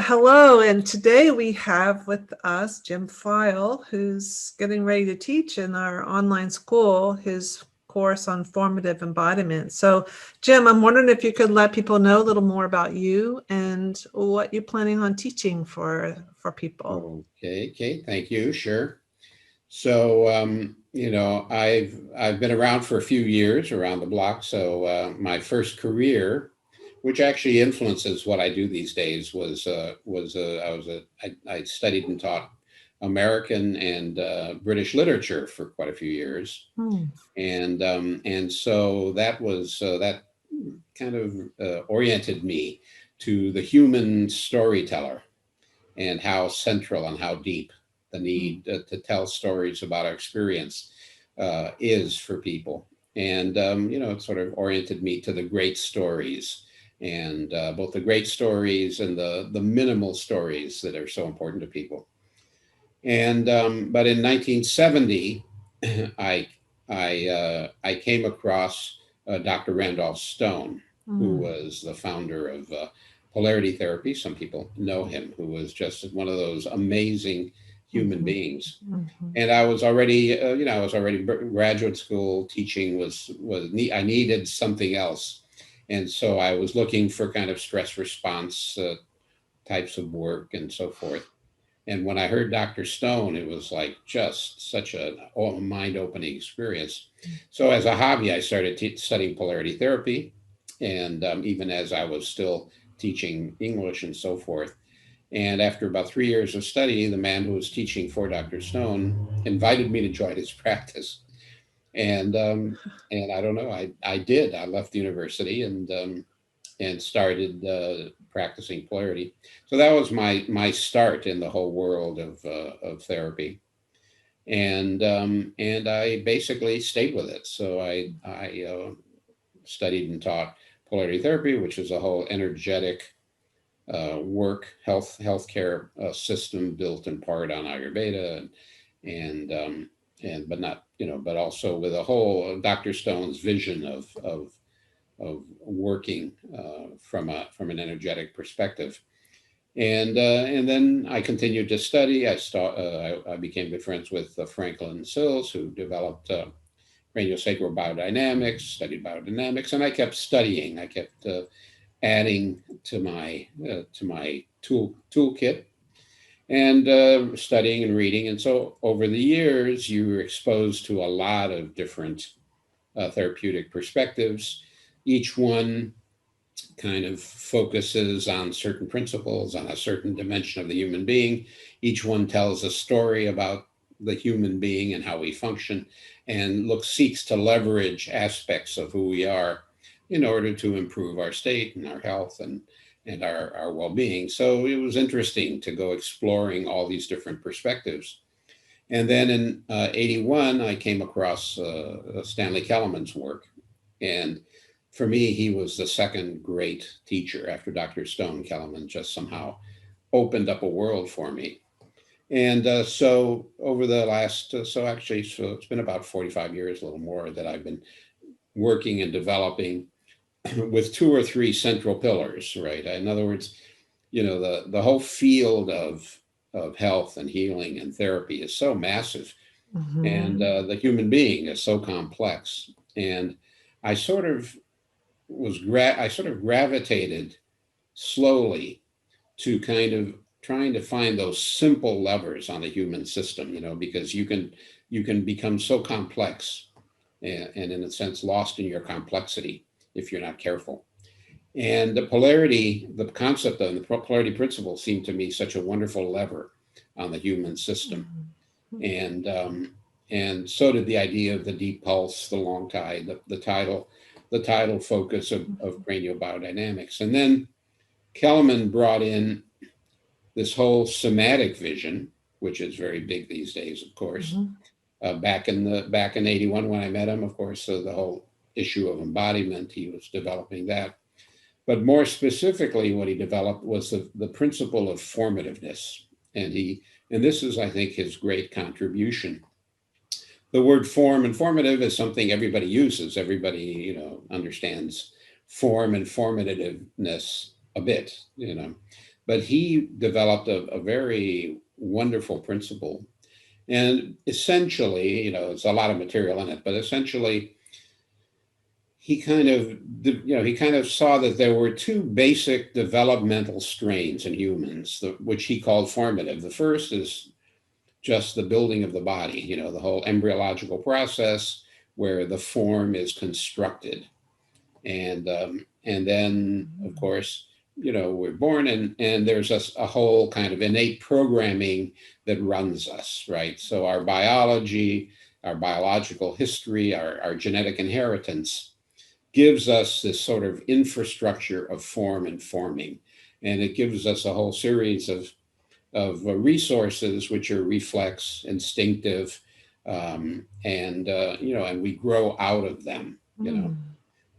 Hello, and today we have with us Jim Feil, who's getting ready to teach in our online school his course on formative embodiment. So, Jim, I'm wondering if you could let people know a little more about you and what you're planning on teaching for people. Okay, thank you. Sure. So, I've been around for a few years around the block. So, my first career, which actually influences what I do these days, I studied and taught American and British literature for quite a few years, Hmm. and so that kind of oriented me to the human storyteller and how central and how deep the need to tell stories about our experience is for people. And, it sort of oriented me to the great stories and both the great stories and the minimal stories that are so important to people. And, but in 1970, I, I came across Dr. Randolph Stone, who Hmm. was the founder of Polarity Therapy. Some people know him, who was just one of those amazing human Mhm. beings. Mhm. And I was already, I was already graduate school teaching I needed something else. And so I was looking for kind of stress response types of work and so forth. And when I heard Dr. Stone, it was like just such a mind opening experience. So, as a hobby, I started studying polarity therapy. And even as I was still teaching English and so forth. And after about 3 years of study, the man who was teaching for Dr. Stone invited me to join his practice. And I don't know, I did. I left the university and started practicing polarity. So that was my start in the whole world of therapy, and I basically stayed with it. So I studied and taught polarity therapy, which is a whole energetic healthcare system built in part on Ayurveda and but not but also with a whole Dr. Stone's vision of working from an energetic perspective. And then I continued to study. I became good friends with Franklin Sills, who developed craniosacral biodynamics, studied biodynamics, and I kept studying. I kept adding to my toolkit and studying and reading. And so over the years, you were exposed to a lot of different therapeutic perspectives. Each one kind of focuses on certain principles, on a certain dimension of the human being. Each one tells a story about the human being and how we function, and seeks to leverage aspects of who we are in order to improve our state and our health and our well-being. So it was interesting to go exploring all these different perspectives. And then in 81, I came across Stanley Keleman's work. And for me, he was the second great teacher after Dr. Stone. Keleman just somehow opened up a world for me. And so over the last, so it's been about 45 years, a little more, that I've been working and developing with two or three central pillars, right? In other words, the whole field of health and healing and therapy is so massive, and Mhm. the human being is so complex. And I sort of I sort of gravitated slowly to kind of trying to find those simple levers on the human system, because you can become so complex and in a sense lost in your complexity if you're not careful. And the concept of the polarity principle seemed to me such a wonderful lever on the human system. Mhm. And so did the idea of the deep pulse, the long tide, the tidal focus of cranial biodynamics. And then Kelman brought in this whole somatic vision, which is very big these days, of course. Mhm. Back in 81 when I met him, of course, so the whole issue of embodiment, he was developing that. But more specifically, what he developed was the principle of formativeness. And this is, I think, his great contribution. The word form and formative is something everybody uses. Everybody, understands form and formativeness a bit. but he developed a very wonderful principle. And essentially, it's a lot of material in it, but essentially, he kind of saw that there were two basic developmental strains in humans, which he called formative. The first is just the building of the body, the whole embryological process where the form is constructed. And then, of course, we're born, and there's a whole kind of innate programming that runs us, right? So our biology, our biological history, our genetic inheritance gives us this sort of infrastructure of form and forming. And it gives us a whole series of resources, which are reflex, instinctive, and we grow out of them,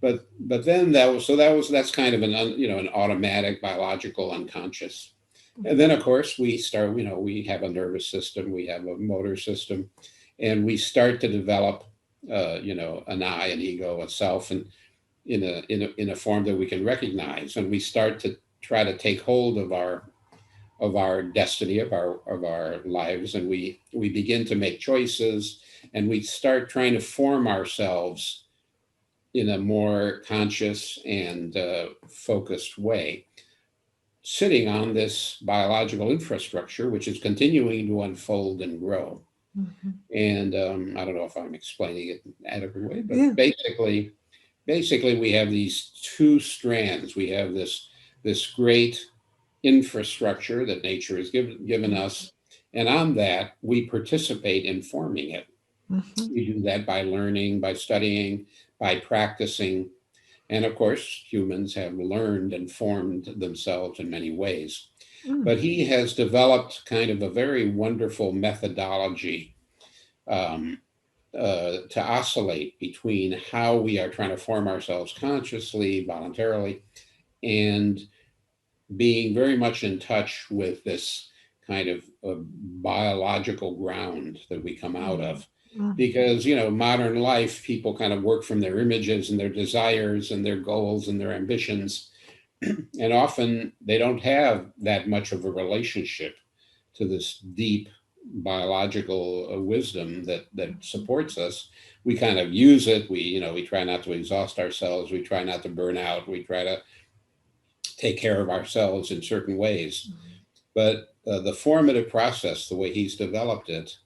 But then that's kind of an automatic biological unconscious. And then of course we start, we have a nervous system, we have a motor system, and we start to develop an I, an ego, a self, and in a form that we can recognize, and we start to try to take hold of our destiny, of our lives, and we begin to make choices, and we start trying to form ourselves in a more conscious and focused way, sitting on this biological infrastructure, which is continuing to unfold and grow. And I don't know if I'm explaining it in an adequate way, but basically we have these two strands. We have this great infrastructure that nature has given us, and on that we participate in forming it. We do that by learning, by studying, by practicing, and of course humans have learned and formed themselves in many ways. But he has developed kind of a very wonderful methodology to oscillate between how we are trying to form ourselves consciously, voluntarily, and being very much in touch with this kind of biological ground that we come out of. Because, modern life, people kind of work from their images and their desires and their goals and their ambitions. And often they don't have that much of a relationship to this deep biological wisdom that supports us. We kind of use it. We try not to exhaust ourselves. We try not to burn out. We try to take care of ourselves in certain ways. But the formative process, the way he's developed it,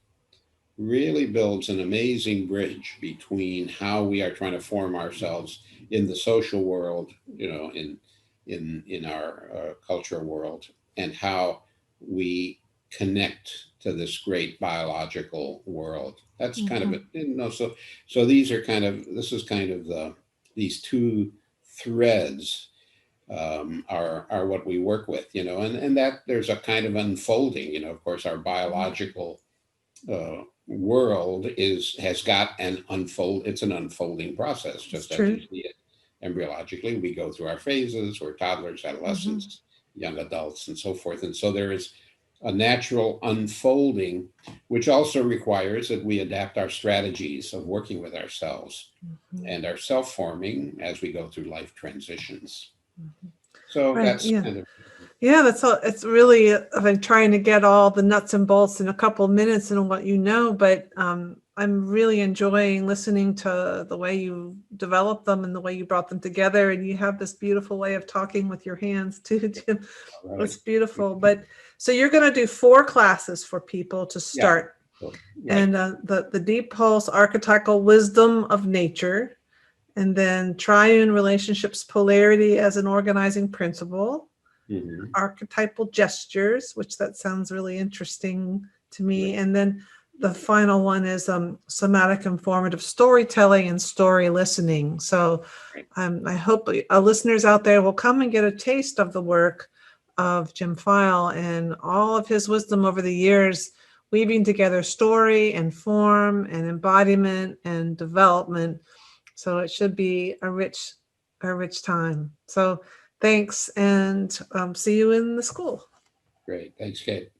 really builds an amazing bridge between how we are trying to form ourselves in the social world, in our cultural world, and how we connect to this great biological world. That's kind of it. So this is kind of these two threads are what we work with, and that there's a kind of unfolding, of course, our biological world has got it's an unfolding process, just as you see it embryologically. We go through our phases. We're toddlers, adolescents, young adults, and so forth. And so there is a natural unfolding, which also requires that we adapt our strategies of working with ourselves and our self-forming as we go through life transitions. So that's kind of... Yeah, that's all. It's really, I've been trying to get all the nuts and bolts in a couple of minutes and what but I'm really enjoying listening to the way you developed them and the way you brought them together. And you have this beautiful way of talking with your hands too, Jim. Right. It's beautiful. But so you're going to do 4 classes for people to start. Yeah. Right. And the Deep Pulse Archetypal Wisdom of Nature, and then Triune Relationships Polarity as an Organizing Principle. Archetypal Gestures, which that sounds really interesting to me. Right. And then the final one is Somatic Informative Storytelling and Story Listening. So I hope our listeners out there will come and get a taste of the work of Jim Feil and all of his wisdom over the years, weaving together story and form and embodiment and development. So it should be a rich time. So thanks, and see you in the school. Great. Thanks, Kate.